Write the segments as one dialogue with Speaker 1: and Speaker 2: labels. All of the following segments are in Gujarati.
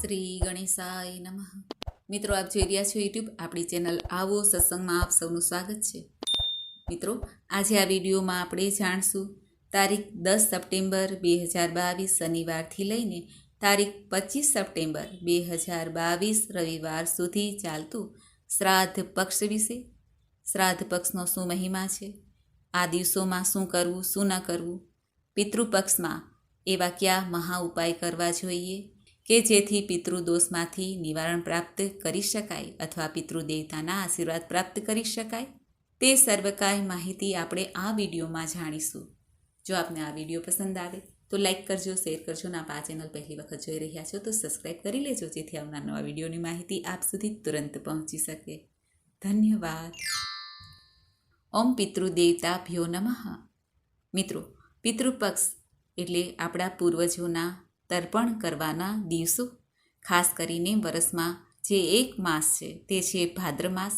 Speaker 1: શ્રી ગણેશાય નમઃ. મિત્રો, આપ જોઈ રહ્યા છો યુટ્યુબ આપણી ચેનલ આવો સત્સંગમાં આપ સૌનું સ્વાગત છે. મિત્રો, આજે આ વિડીયોમાં આપણે જાણશું તારીખ 10 સપ્ટેમ્બર 2022 શનિવારથી લઈને તારીખ 25 સપ્ટેમ્બર 2022 રવિવાર સુધી ચાલતું શ્રાદ્ધ પક્ષ વિશે. શ્રાદ્ધ પક્ષનો શું મહિમા છે, આ દિવસોમાં શું કરવું શું ન કરવું, પિતૃપક્ષમાં એવા કયા મહા ઉપાય કરવા જોઈએ કે જેથી પિતૃદોષમાંથી નિવારણ પ્રાપ્ત કરી શકાય અથવા પિતૃદેવતાના આશીર્વાદ પ્રાપ્ત કરી શકાય, તે સર્વકાય માહિતી આપણે આ વિડીયોમાં જાણીશું. જો આપને આ વિડીયો પસંદ આવે તો લાઈક કરજો, શેર કરજો અને આપ આ ચેનલ પહેલી વખત જોઈ રહ્યા છો તો સબસ્ક્રાઈબ કરી લેજો, જેથી આવનાર નવા વિડીયોની માહિતી આપ સુધી તુરંત પહોંચી શકે. ધન્યવાદ. ઓમ પિતૃદેવતાભ્યો નમઃ. મિત્રો, પિતૃપક્ષ એટલે આપણા પૂર્વજોના તર્પણ કરવાના દિવસો. ખાસ કરીને વરસમાં જે એક માસ છે તે છે ભાદ્ર માસ.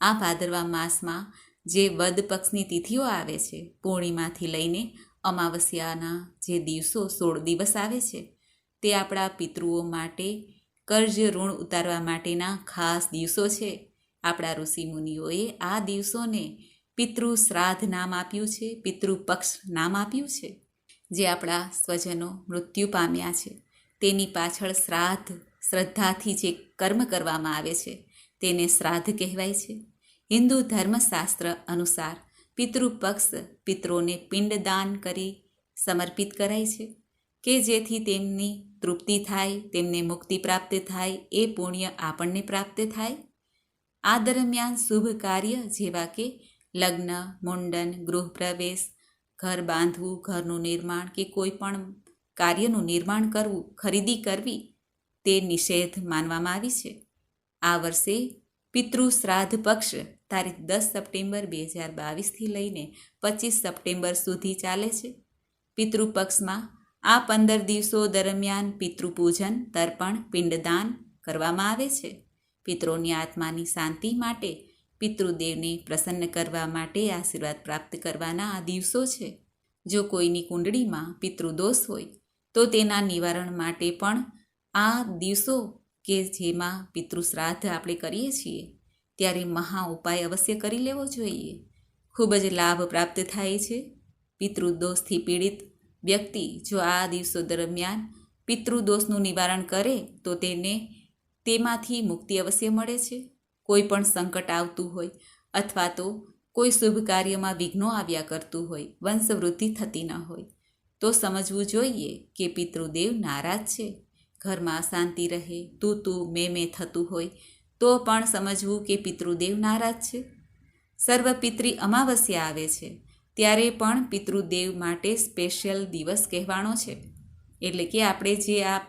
Speaker 1: આ ભાદરવા માસમાં જે વદ પક્ષની તિથિઓ આવે છે, પૂર્ણિમાથી લઈને અમાવસ્યાના જે દિવસો 16 દિવસ આવે છે, તે આપણા પિતૃઓ માટે કર્જ ઋણ ઉતારવા માટેના ખાસ દિવસો છે. આપણા ઋષિમુનિઓએ આ દિવસોને પિતૃ શ્રાદ્ધ નામ આપ્યું છે, પિતૃપક્ષ નામ આપ્યું છે. જે આપણા સ્વજનો મૃત્યુ પામ્યા છે તેની પાછળ શ્રાદ્ધ શ્રદ્ધાથી જે કર્મ કરવામાં આવે છે તેને શ્રાદ્ધ કહેવાય છે. હિન્દુ ધર્મશાસ્ત્ર અનુસાર પિતૃપક્ષ પિતરોને પિંડદાન કરી સમર્પિત કરાય છે કે જેથી તેમની તૃપ્તિ થાય, તેમને મુક્તિ પ્રાપ્ત થાય, એ પુણ્ય આપણને પ્રાપ્ત થાય. આ દરમિયાન શુભ કાર્ય જેવા કે લગ્ન, મુંડન, ગૃહપ્રવેશ, ઘર બાંધવું, ઘરનું નિર્માણ કે કોઈ પણ કાર્યનું નિર્માણ કરવું, ખરીદી કરવી, તે નિષેધ માનવામાં આવી છે. આ વર્ષે પિતૃ શ્રાદ્ધ પક્ષ તારીખ 10 સપ્ટેમ્બર 2022થી લઈને 25 સપ્ટેમ્બર સુધી ચાલે છે. પિતૃપક્ષમાં આ 15 દિવસો દરમિયાન પિતૃપૂજન, તર્પણ, પિંડદાન કરવામાં આવે છે. પિતરોની આત્માની શાંતિ માટે, પિતૃદેવને પ્રસન્ન કરવા માટે આશીર્વાદ પ્રાપ્ત કરવાના આ દિવસો છે. જો કોઈની કુંડળીમાં પિતૃદોષ હોય તો તેના નિવારણ માટે પણ આ દિવસો કે જેમાં પિતૃશ્રાદ્ધ આપણે કરીએ છીએ ત્યારે મહા ઉપાય અવશ્ય કરી લેવો જોઈએ. ખૂબ જ લાભ પ્રાપ્ત થાય છે. પિતૃદોષથી પીડિત વ્યક્તિ જો આ દિવસો દરમિયાન પિતૃદોષનું નિવારણ કરે તો તેને તેમાંથી મુક્તિ અવશ્ય મળે છે. કોઈ પણ સંકટ આવતું હોય અથવા તો કોઈ શુભ કાર્યમાં વિઘ્નો આવ્યા કરતું હોય, વંશવૃદ્ધિ થતી ન હોય, તો સમજવું જોઈએ કે પિતૃદેવ નારાજ છે. ઘરમાં અશાંતિ રહે, તું મેં થતું હોય તો પણ સમજવું કે પિતૃદેવ નારાજ છે. સર્વપિતૃ અમાવસ્યા આવે છે ત્યારે પણ પિતૃદેવ માટે સ્પેશિયલ દિવસ કહેવાનો છે. એટલે કે આપણે જે આ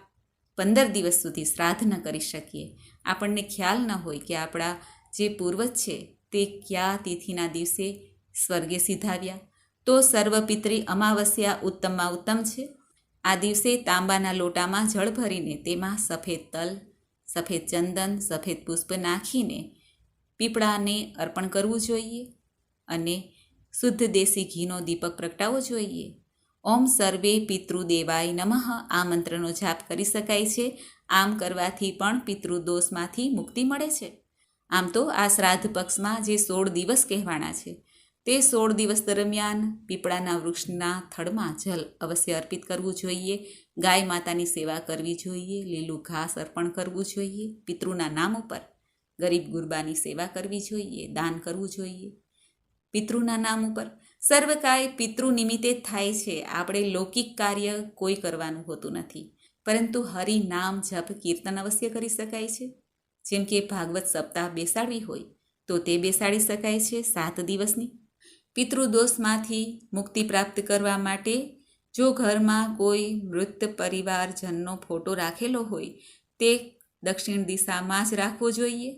Speaker 1: 15 દિવસ સુધી શ્રાદ્ધ ન કરી શકીએ, આપણને ખ્યાલ ન હોય કે આપણા જે પૂર્વજ છે તે કયા તિથિના દિવસે સ્વર્ગે સિધાવ્યા, તો સર્વપિતૃ અમાવસ્યા ઉત્તમમાં ઉત્તમ છે. આ દિવસે તાંબાના લોટામાં જળ ભરીને તેમાં સફેદ તલ, સફેદ ચંદન, સફેદ પુષ્પ નાખીને પીપળાને અર્પણ કરવું જોઈએ અને શુદ્ધ દેશી ઘીનો દીપક પ્રગટાવવો જોઈએ. ઓમ સર્વે પિતૃદેવાય નમઃ આ મંત્રનો જાપ કરી શકાય છે. આમ કરવાથી પણ પિતૃદોષમાંથી મુક્તિ મળે છે. આમ તો આ શ્રાદ્ધ પક્ષમાં જે 16 દિવસ કહેવાના છે તે 16 દિવસ દરમિયાન પીપળાના વૃક્ષના થડમાં જલ અવશ્ય અર્પિત કરવું જોઈએ, ગાય માતાની સેવા કરવી જોઈએ, લીલું ઘાસ અર્પણ કરવું જોઈએ, પિતૃના નામ ઉપર ગરીબ ગુરબાની સેવા કરવી જોઈએ, દાન કરવું જોઈએ. પિતૃના નામ ઉપર સર્વકાય પિતૃ નિમિત્તે જ થાય છે. આપણે લૌકિક કાર્ય કોઈ કરવાનું હોતું નથી, પરંતુ હરિ નામ જપ કીર્તન અવશ્ય કરી શકાય છે. જેમ કે ભાગવત સપ્તાહ બેસાડવી હોય તો તે બેસાડી શકાય છે 7 દિવસની. પિતૃદોષમાંથી મુક્તિ પ્રાપ્ત કરવા માટે જો ઘરમાં કોઈ મૃત પરિવારજનનો ફોટો રાખેલો હોય તે દક્ષિણ દિશામાં જ રાખવો જોઈએ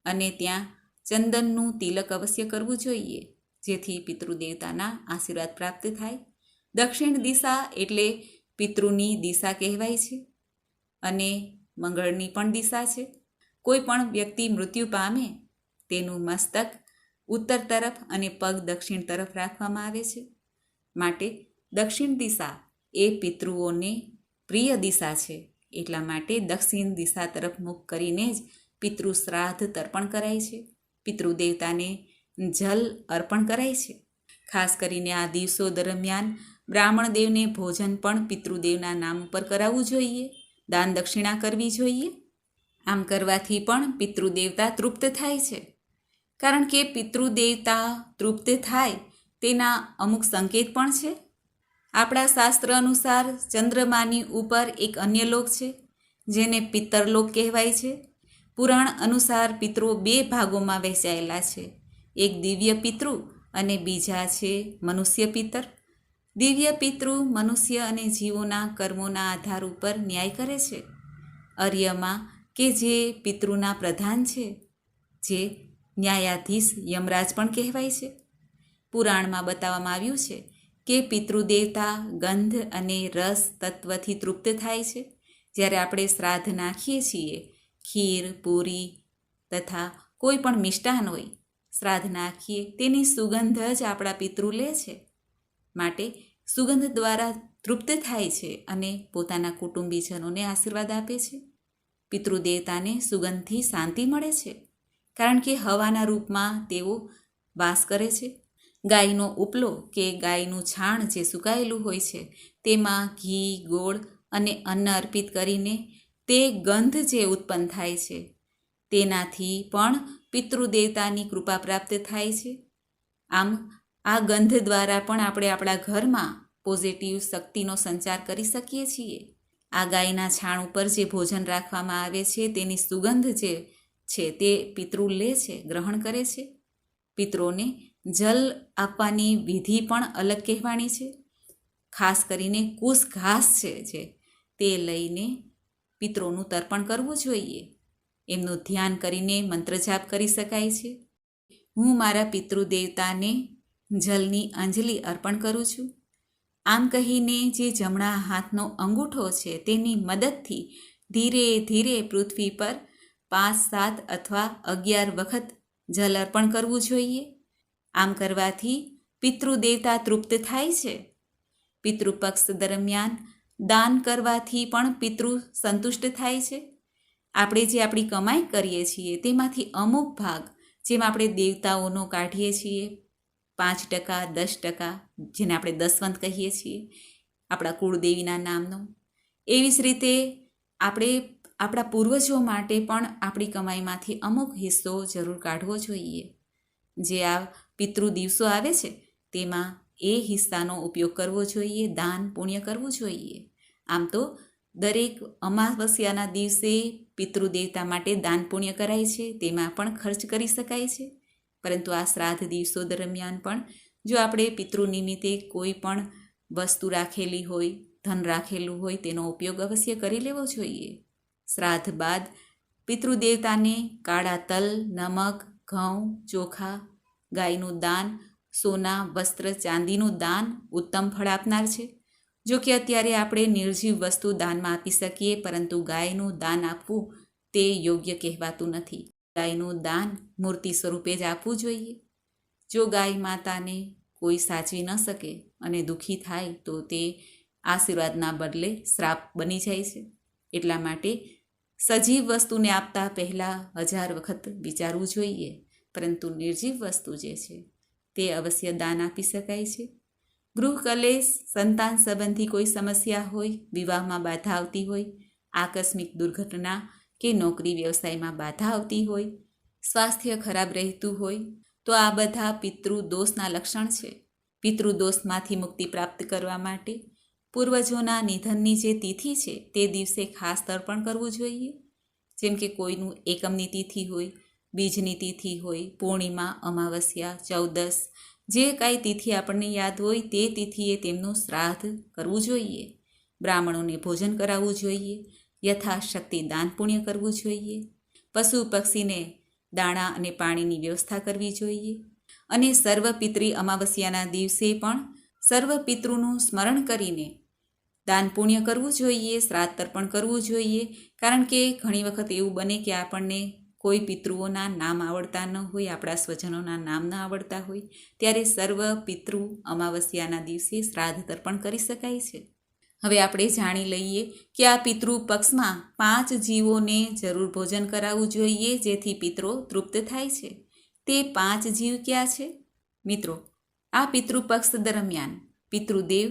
Speaker 1: અને ત્યાં ચંદનનું તિલક અવશ્ય કરવું જોઈએ, જેથી પિતૃદેવતાના આશીર્વાદ પ્રાપ્ત થાય. દક્ષિણ દિશા એટલે પિતૃની દિશા કહેવાય છે અને મંગળની પણ દિશા છે. કોઈ પણ વ્યક્તિ મૃત્યુ પામે તેનું મસ્તક ઉત્તર તરફ અને પગ દક્ષિણ તરફ રાખવામાં આવે છે. માટે દક્ષિણ દિશા એ પિતૃઓને પ્રિય દિશા છે, એટલા માટે દક્ષિણ દિશા તરફ મુખ કરીને જ પિતૃ શ્રાદ્ધ તર્પણ કરાય છે. પિતૃદેવતાને જલ અર્પણ કરાય છે. ખાસ કરીને આ દિવસો દરમિયાન બ્રાહ્મણ દેવને ભોજન પણ પિતૃદેવના નામ ઉપર કરાવવું જોઈએ. દાન દક્ષિણા કરવી જોઈએ. આમ કરવાથી પણ પિતૃદેવતા તૃપ્ત થાય છે. કારણ કે પિતૃદેવતા તૃપ્ત થાય તેના અમુક સંકેત પણ છે. આપણા શાસ્ત્ર અનુસાર ચંદ્રમાની ઉપર એક અન્ય લોક છે જેને પિતરલોક કહેવાય છે. પુરાણ અનુસાર પિતૃઓ 2 ભાગોમાં વહેંચાયેલા છે. એક દિવ્ય પિતૃ અને બીજા છે મનુષ્ય પિતર. દિવ્ય પિતૃ મનુષ્ય અને જીવોના કર્મોના આધાર ઉપર ન્યાય કરે છે. અર્યમાં કે જે પિતૃના પ્રધાન છે, જે ન્યાયાધીશ યમરાજ પણ કહેવાય છે. પુરાણમાં બતાવવામાં આવ્યું છે કે પિતૃદેવતા ગંધ અને રસ તત્વથી તૃપ્ત થાય છે. જ્યારે આપણે શ્રાદ્ધ નાખીએ છીએ, ખીર, પૂરી તથા કોઈ પણ મિષ્ટાન હોય, શ્રાદ્ધ નાખીએ તેની સુગંધ જ આપણા પિતૃ લે છે. માટે સુગંધ દ્વારા તૃપ્ત થાય છે અને પોતાના કુટુંબીજનોને આશીર્વાદ આપે છે. પિતૃદેવતાને સુગંધથી શાંતિ મળે છે, કારણ કે હવાના રૂપમાં તેઓ વાસ કરે છે. ગાયનો ઉપલો કે ગાયનું છાણ જે સુકાયેલું હોય છે, તેમાં ઘી, ગોળ અને અન્ન અર્પિત કરીને તે ગંધ જે ઉત્પન્ન થાય છે, તેનાથી પણ પિતૃદેવતાની કૃપા પ્રાપ્ત થાય છે. આમ આ ગંધ દ્વારા પણ આપણે આપણા ઘરમાં પોઝિટિવ શક્તિનો સંચાર કરી શકીએ છીએ. આ ગાયના છાણ ઉપર જે ભોજન રાખવામાં આવે છે, તેની સુગંધ જે છે તે પિતૃ લે છે, ગ્રહણ કરે છે. પિતૃઓને જલ આપવાની વિધિ પણ અલગ કહેવાની છે. ખાસ કરીને કુશ ઘાસ છે જે તે લઈને પિતૃઓનું તર્પણ કરવું જોઈએ. એમનું ધ્યાન કરીને મંત્ર જાપ કરી શકાય છે. હું મારા પિતૃદેવતાને જલની અંજલિ અર્પણ કરું છું. આમ કહીને જે જમણા હાથનો અંગૂઠો છે તેની મદદથી ધીરે ધીરે પૃથ્વી પર 5, 7 અથવા 11 વખત જલ અર્પણ કરવું જોઈએ. આમ કરવાથી પિતૃદેવતા તૃપ્ત થાય છે. પિતૃપક્ષ દરમિયાન દાન કરવાથી પણ પિતૃ સંતુષ્ટ થાય છે. આપણે જે આપણી કમાઈ કરીએ છીએ તેમાંથી અમુક ભાગ, જેમ આપણે દેવતાઓનો કાઢીએ છીએ 5%, 10%, જેને આપણે દસવંત કહીએ છીએ, આપણા કુળદેવીના નામનો, એવી જ રીતે આપણે આપણા પૂર્વજો માટે પણ આપણી કમાઈમાંથી અમુક હિસ્સો જરૂર કાઢવો જોઈએ. જે આ પિતૃ દિવસો આવે છે તેમાં એ હિસ્સાનો ઉપયોગ કરવો જોઈએ, દાન પુણ્ય કરવું જોઈએ. આમ તો દરેક અમાવસ્યાના દિવસે પિતૃદેવતા માટે દાન પુણ્ય કરાય છે, તેમાં પણ ખર્ચ કરી શકાય છે. પરંતુ આ શ્રાદ્ધ દિવસો દરમિયાન પણ જો આપણે પિતૃ નિમિત્તે કોઈ પણ વસ્તુ રાખેલી હોય, ધન રાખેલું હોય, તેનો ઉપયોગ અવશ્ય કરી લેવો જોઈએ. શ્રાદ્ધ બાદ પિતૃદેવતાને કાળા તલ, નમક, ઘઉં, ચોખા, ગાયનું દાન, સોના, વસ્ત્ર, ચાંદીનું દાન ઉત્તમ ફળ આપનાર છે. જો કે અત્યારે આપણે નિર્જીવ વસ્તુ દાનમાં આપી શકીએ, પરંતુ ગાયનું દાન આપવું તે યોગ્ય કહેવાતું નથી. ગાયનું દાન મૂર્તિ સ્વરૂપે જ આપવું જોઈએ. જો ગાય માતાને કોઈ સાચવી ન શકે અને દુઃખી થાય તો તે આશીર્વાદના બદલે શ્રાપ બની જાય છે. એટલા માટે સજીવ વસ્તુને આપતા પહેલાં 1000 વખત વિચારવું જોઈએ. પરંતુ નિર્જીવ વસ્તુ જે છે તે અવશ્ય દાન આપી શકાય છે. ગૃહ કલેશ, સંતાન સંબંધી કોઈ સમસ્યા હોય, વિવાહમાં બાધા આવતી હોય, આકસ્મિક દુર્ઘટના કે નોકરી વ્યવસાયમાં બાધા આવતી હોય, સ્વાસ્થ્ય ખરાબ રહેતું હોય, તો આ બધા પિતૃદોષના લક્ષણ છે. પિતૃદોષમાંથી મુક્તિ પ્રાપ્ત કરવા માટે પૂર્વજોના નિધનની જે તિથિ છે તે દિવસે ખાસ તર્પણ કરવું જોઈએ. જેમ કે કોઈનું એકમની તિથિ હોય, બીજની તિથિ હોય, પૂર્ણિમા, અમાવસ્યા, 14, જે કાંઈ તિથિ આપણને યાદ હોય તે તિથિએ તેમનું શ્રાદ્ધ કરવું જોઈએ. બ્રાહ્મણોને ભોજન કરાવવું જોઈએ. યથાશક્તિ દાન પુણ્ય કરવું જોઈએ. પશુ પક્ષીને દાણા અને પાણીની વ્યવસ્થા કરવી જોઈએ. અને સર્વપિતૃ અમાવસ્યાના દિવસે પણ સર્વપિતૃનું સ્મરણ કરીને દાન પુણ્ય કરવું જોઈએ, શ્રાદ્ધ તર્પણ કરવું જોઈએ. કારણ કે ઘણી વખત એવું બને કે આપણને કોઈ પિતૃઓના નામ આવડતા ન હોય, આપણા સ્વજનોના નામ ન આવડતા હોય, ત્યારે સર્વ પિતૃ અમાવસ્યાના દિવસે શ્રાદ્ધ તર્પણ કરી શકાય છે. હવે આપણે જાણી લઈએ કે આ પિતૃ પક્ષમાં 5 જીવોને જરૂર ભોજન કરાવવું જોઈએ, જેથી પિતરો તૃપ્ત થાય છે. તે 5 જીવ ક્યાં છે? મિત્રો, આ પિતૃપક્ષ દરમિયાન પિતૃદેવ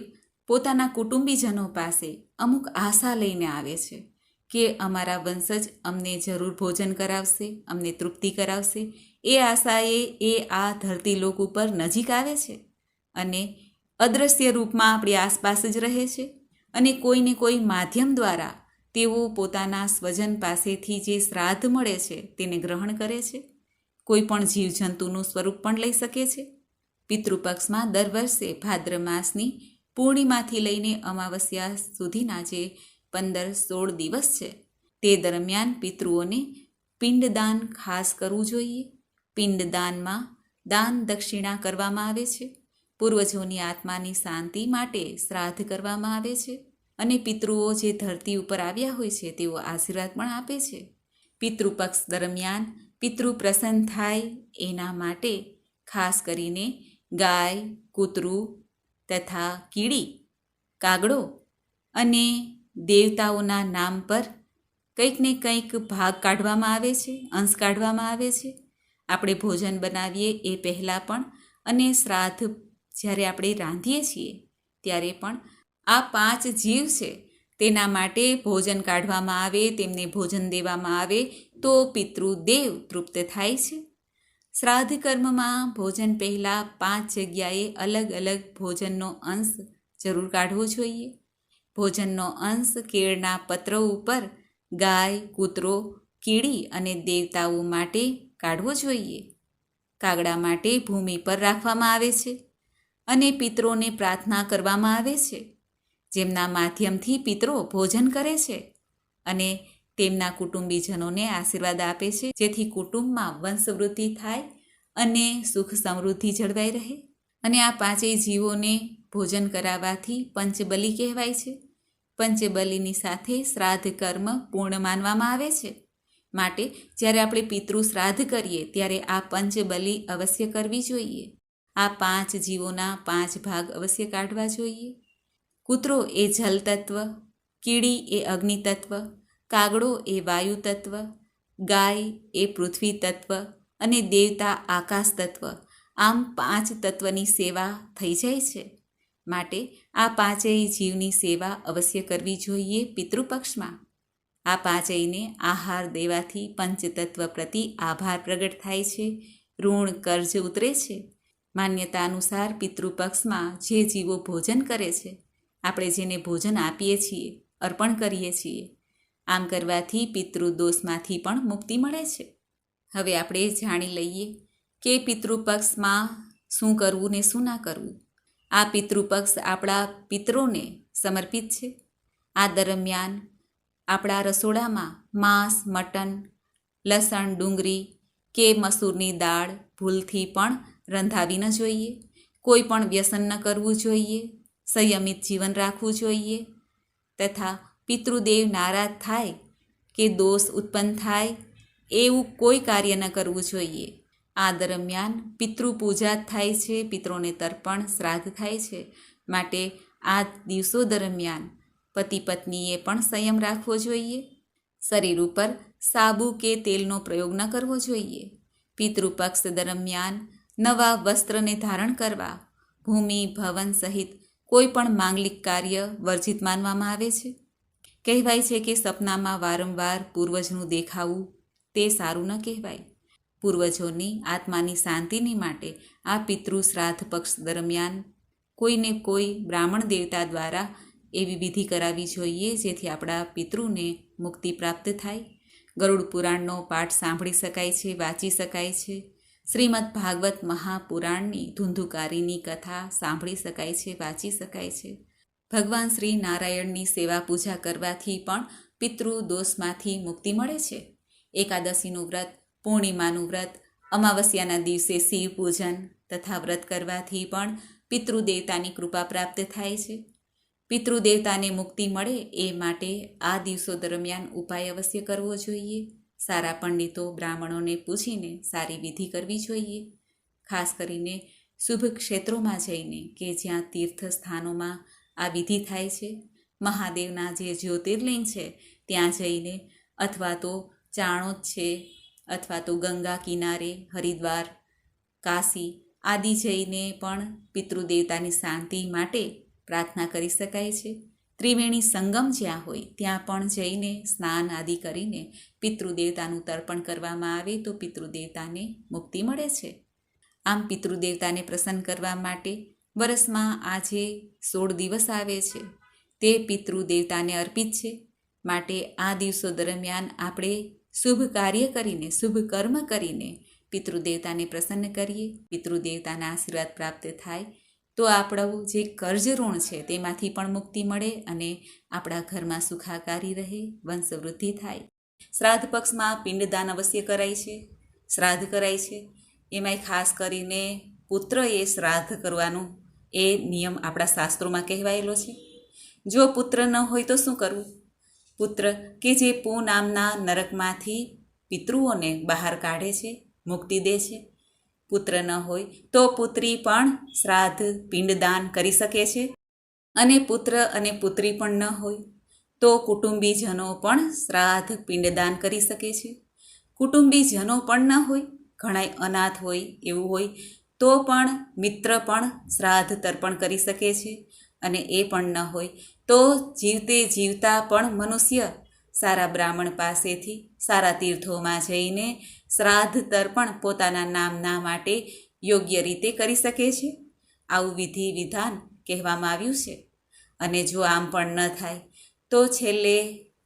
Speaker 1: પોતાના કુટુંબીજનો પાસે અમુક આશા લઈને આવે છે કે અમારા વંશજ અમને જરૂર ભોજન કરાવશે, અમને તૃપ્તિ કરાવશે. એ આશાએ એ આ ધરતીલોક ઉપર નજીક આવે છે અને અદૃશ્ય રૂપમાં આપણી આસપાસ જ રહે છે અને કોઈને કોઈ માધ્યમ દ્વારા તેઓ પોતાના સ્વજન પાસેથી જે શ્રાદ્ધ મળે છે તેને ગ્રહણ કરે છે. કોઈ પણ જીવજંતુનું સ્વરૂપ પણ લઈ શકે છે. પિતૃપક્ષમાં દર વર્ષે ભાદ્ર માસની પૂર્ણિમાથી લઈને અમાવસ્યા સુધીના જે 15-16 દિવસ છે તે દરમિયાન પિતૃઓને પિંડદાન ખાસ કરવું જોઈએ. પિંડદાનમાં દાન દક્ષિણા કરવામાં આવે છે. પૂર્વજોની આત્માની શાંતિ માટે શ્રાદ્ધ કરવામાં આવે છે અને પિતૃઓ જે ધરતી ઉપર આવ્યા હોય છે તેઓ આશીર્વાદ પણ આપે છે. પિતૃપક્ષ દરમિયાન પિતૃ પ્રસન્ન થાય એના માટે ખાસ કરીને ગાય, કૂતરું તથા કીડી, કાગડો અને દેવતાઓના નામ પર કંઈક ને કંઈક ભાગ કાઢવામાં આવે છે, અંશ કાઢવામાં આવે છે. આપણે ભોજન બનાવીએ એ પહેલાં પણ અને શ્રાદ્ધ જ્યારે આપણે રાંધીએ છીએ ત્યારે પણ આ 5 જીવ છે તેના માટે ભોજન કાઢવામાં આવે, તેમને ભોજન દેવામાં આવે તો પિતૃદેવ તૃપ્ત થાય છે. શ્રાદ્ધ કર્મમાં ભોજન પહેલાં 5 જગ્યાએ અલગ અલગ ભોજનનો અંશ જરૂર કાઢવો જોઈએ. ભોજનનો અંશ કેળના પત્ર ઉપર ગાય, કૂતરો, કીડી અને દેવતાઓ માટે કાઢવો જોઈએ. કાગડા માટે ભૂમિ પર રાખવામાં આવે છે અને પિતરોને પ્રાર્થના કરવામાં આવે છે, જેમના માધ્યમથી પિતરો ભોજન કરે છે અને તેમના કુટુંબીજનોને આશીર્વાદ આપે છે, જેથી કુટુંબમાં વંશવૃદ્ધિ થાય અને સુખ સમૃદ્ધિ જળવાઈ રહે. અને આ 5 જીવોને ભોજન કરાવવાથી પંચબલિ કહેવાય છે. પંચબલિની સાથે શ્રાદ્ધ કર્મ પૂર્ણ માનવામાં આવે છે. માટે જ્યારે આપણે પિતૃ શ્રાદ્ધ કરીએ ત્યારે આ પંચબલિ અવશ્ય કરવી જોઈએ. આ 5 જીવોના 5 ભાગ અવશ્ય કાઢવા જોઈએ. કૂતરો એ જલ તત્વ, કીડી એ અગ્નિ તત્વ, કાગડો એ વાયુ તત્વ, ગાય એ પૃથ્વી તત્વ અને દેવતા આકાશ તત્વ. આમ 5 તત્વની સેવા થઈ જાય છે. માટે આ 5 જીવની સેવા અવશ્ય કરવી જોઈએ પિતૃપક્ષમાં. આ 5ને આહાર દેવાથી પંચતત્વ પ્રતિ આભાર પ્રગટ થાય છે, ઋણ કર્જ ઉતરે છે. માન્યતા અનુસાર પિતૃપક્ષમાં જે જીવો ભોજન કરે છે, આપણે જેને ભોજન આપીએ છીએ, અર્પણ કરીએ છીએ, આમ કરવાથી પિતૃદોષમાંથી પણ મુક્તિ મળે છે. હવે આપણે જાણી લઈએ કે પિતૃપક્ષમાં શું કરવું ને શું ના કરવું. આ પિતૃપક્ષ આપણા પિતરોને સમર્પિત છે. આ દરમિયાન આપણા રસોડામાં માંસ, મટન, લસણ, ડુંગળી કે મસૂરની દાળ ભૂલથી પણ રંધાવી ન જોઈએ. કોઈ પણ વ્યસન ન કરવું જોઈએ. સંયમિત જીવન રાખવું જોઈએ તથા પિતૃદેવ નારાજ થાય કે દોષ ઉત્પન્ન થાય એવું કોઈ કાર્ય ન કરવું જોઈએ. આ દરમિયાન પિતૃ પૂજા થાય છે, પિતરોને તર્પણ શ્રાદ્ધ થાય છે. માટે આ દિવસો દરમિયાન પતિ પત્નીએ પણ સંયમ રાખવો જોઈએ. શરીર ઉપર સાબુ કે તેલનો પ્રયોગ ન કરવો જોઈએ. પિતૃપક્ષ દરમિયાન નવા વસ્ત્રને ધારણ કરવા, ભૂમિ, ભવન સહિત કોઈ પણ માંગલિક કાર્ય વર્જિત માનવામાં આવે છે. કહેવાય છે કે સપનામાં વારંવાર પૂર્વજનું દેખાવું તે સારું ન કહેવાય. પૂર્વજોની આત્માની શાંતિની માટે આ પિતૃ શ્રાદ્ધ પક્ષ દરમિયાન કોઈને કોઈ બ્રાહ્મણ દેવતા દ્વારા એવી વિધિ કરાવવી જોઈએ જેથી આપણા પિતૃને મુક્તિ પ્રાપ્ત થાય. ગરુડ પુરાણનો પાઠ સાંભળી શકાય છે, વાંચી શકાય છે. શ્રીમદ ભાગવત મહાપુરાણની ધુંધુકારીની કથા સાંભળી શકાય છે, વાંચી શકાય છે. ભગવાન શ્રી નારાયણની સેવા પૂજા કરવાથી પણ પિતૃ દોષમાંથી મુક્તિ મળે છે. એકાદશીનું વ્રત, પૂર્ણિમાનું વ્રત, અમાવસ્યાના દિવસે શિવ પૂજન તથા વ્રત કરવાથી પણ પિતૃદેવતાની કૃપા પ્રાપ્ત થાય છે. પિતૃદેવતાને મુક્તિ મળે એ માટે આ દિવસો દરમિયાન ઉપાય અવશ્ય કરવો જોઈએ. સારા પંડિતો, બ્રાહ્મણોને પૂછીને સારી વિધિ કરવી જોઈએ. ખાસ કરીને શુભ ક્ષેત્રોમાં જઈને કે જ્યાં તીર્થ સ્થાનોમાં આ વિધિ થાય છે. મહાદેવના જે જ્યોતિર્લિંગ છે ત્યાં જઈને, અથવા તો ચાણોદ છે, અથવા તો ગંગા કિનારે હરિદ્વાર, કાશી આદિ જઈને પણ પિતૃદેવતાની શાંતિ માટે પ્રાર્થના કરી શકાય છે. ત્રિવેણી સંગમ જ્યાં હોય ત્યાં પણ જઈને સ્નાન આદિ કરીને પિતૃદેવતાનું તર્પણ કરવામાં આવે તો પિતૃદેવતાને મુક્તિ મળે છે. આમ પિતૃદેવતાને પ્રસન્ન કરવા માટે વર્ષમાં આ જે 16 દિવસ આવે છે તે પિતૃદેવતાને અર્પિત છે. માટે આ દિવસો દરમિયાન આપણે શુભ કાર્ય કરીને, શુભ કર્મ કરીને પિતૃદેવતાને પ્રસન્ન કરીએ. પિતૃદેવતાના આશીર્વાદ પ્રાપ્ત થાય તો આપણું જે કર્જ ઋણ છે તેમાંથી પણ મુક્તિ મળે અને આપણા ઘરમાં સુખાકારી રહે, વંશવૃદ્ધિ થાય. શ્રાદ્ધ પક્ષમાં પિંડદાન અવશ્ય કરાય છે, શ્રાદ્ધ કરાય છે. એમાંય ખાસ કરીને પુત્રએ શ્રાદ્ધ કરવાનું એ નિયમ આપણા શાસ્ત્રોમાં કહેવાયેલો છે. જો પુત્ર ન હોય તો શું કરવું? પુત્ર કે જે પુ નામના નરકમાંથી પિતૃઓને બહાર કાઢે છે, મુક્તિ દે છે. પુત્ર ન હોય તો પુત્રી પણ શ્રાદ્ધ પિંડદાન કરી શકે છે. અને પુત્ર અને પુત્રી પણ ન હોય તો કુટુંબીજનો પણ શ્રાદ્ધ પિંડદાન કરી શકે છે. કુટુંબીજનો પણ ન હોય, ઘણા અનાથ હોય, એવું હોય તો પણ મિત્ર પણ શ્રાદ્ધ તર્પણ કરી શકે છે. અને એ પણ ન હોય તો જીવતે જીવતા પણ મનુષ્ય સારા બ્રાહ્મણ પાસેથી સારા તીર્થોમાં જઈને શ્રાદ્ધ તર્પણ પોતાના નામના માટે યોગ્ય રીતે કરી શકે છે. આવું વિધિ વિધાન કહેવામાં આવ્યું છે. અને જો આમ પણ ન થાય તો છેલ્લે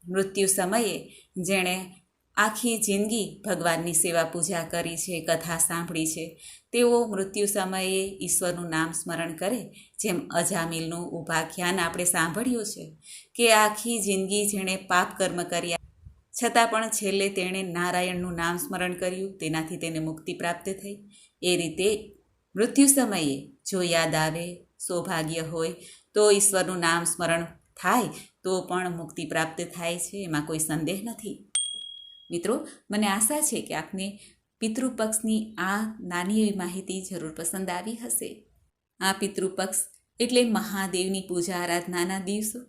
Speaker 1: મૃત્યુ સમયે જેણે આખી જિંદગી ભગવાનની સેવા પૂજા કરી છે, કથા સાંભળી છે, તેઓ મૃત્યુ સમયે ઈશ્વરનું નામ સ્મરણ કરે. જેમ અજામિલનું ઉપાખ્યાન આપણે સાંભળ્યું છે કે આખી જિંદગી જેણે પાપ કર્મ કર્યા છતાં પણ છેલ્લે તેણે નારાયણનું નામ સ્મરણ કર્યું, તેનાથી તેને મુક્તિ પ્રાપ્ત થઈ. એ રીતે મૃત્યુ સમયે જો યાદ આવે, સૌભાગ્ય હોય તો ઈશ્વરનું નામ સ્મરણ થાય તો પણ મુક્તિ પ્રાપ્ત થાય છે, એમાં કોઈ સંદેહ નથી. મિત્રો, મને આશા છે કે આપને પિતૃપક્ષની આ નાની એવી માહિતી જરૂર પસંદ આવી હશે. આ પિતૃપક્ષ એટલે મહાદેવની પૂજા આરાધનાના દિવસો.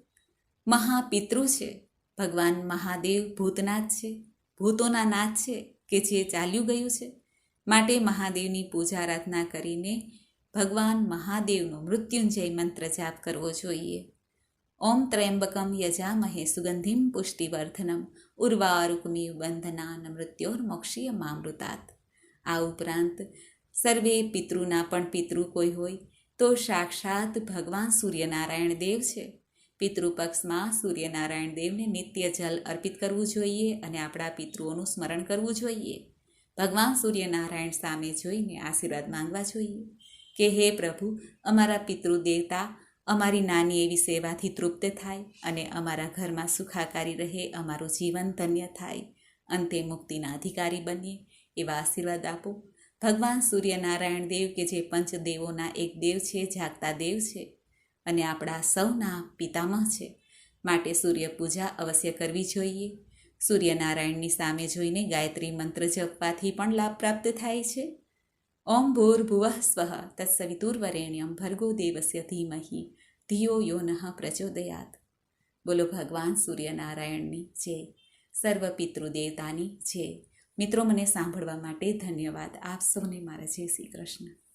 Speaker 1: મહાપિતૃ છે, ભગવાન મહાદેવ ભૂતનાથ છે, ભૂતોના નાથ છે કે જે ચાલ્યું ગયું છે. માટે મહાદેવની પૂજા આરાધના કરીને ભગવાન મહાદેવનો મૃત્યુંજય મંત્ર જાપ કરવો જોઈએ. ઓમ ત્રયંબકમ યજામહે સુગંધિમ પુષ્ટિવર્ધનમ ઉર્વારુકમિવ બંધનાન મૃત્યોર્મોક્ષીય મામૃતાત. આ ઉપરાંત સર્વે પિતૃના પણ પિતૃ કોઈ હોય તો સાક્ષાત ભગવાન સૂર્યનારાયણ દેવ છે. પિતૃપક્ષમાં સૂર્યનારાયણ દેવને નિત્ય જલ અર્પિત કરવું જોઈએ અને આપણા પિતૃઓનું સ્મરણ કરવું જોઈએ. ભગવાન સૂર્યનારાયણ સામે જોઈને આશીર્વાદ માંગવા જોઈએ કે હે પ્રભુ, અમારા પિતૃદેવતા અમારી નાની એવી સેવાથી તૃપ્ત થાય અને અમારા ઘરમાં સુખાકારી રહે, અમારું જીવન ધન્ય થાય, અંતે મુક્તિના અધિકારી બનીએ, એવા આશીર્વાદ આપો. ભગવાન સૂર્યનારાયણ દેવ કે જે પંચદેવોના એક દેવ છે, જાગતા દેવ છે અને આપણા સૌના પિતામહ છે, માટે સૂર્ય પૂજા અવશ્ય કરવી જોઈએ. સૂર્યનારાયણની સામે જોઈને ગાયત્રી મંત્ર જપવાથી પણ લાભ પ્રાપ્ત થાય છે. ઓમ ભૂર્ભુવઃ સ્વઃ તત્સવિતુર્વરેણ્યમ ભર્ગો દેવસ્ય ધીમહિ ધિયો યો નઃ પ્રચોદયાત. બોલો ભગવાન સૂર્યનારાયણની જય, સર્વ પિતૃદેવતાની જય. મિત્રો, મને સાંભળવા માટે ધન્યવાદ. આપ સૌને મારા જય શ્રી કૃષ્ણ.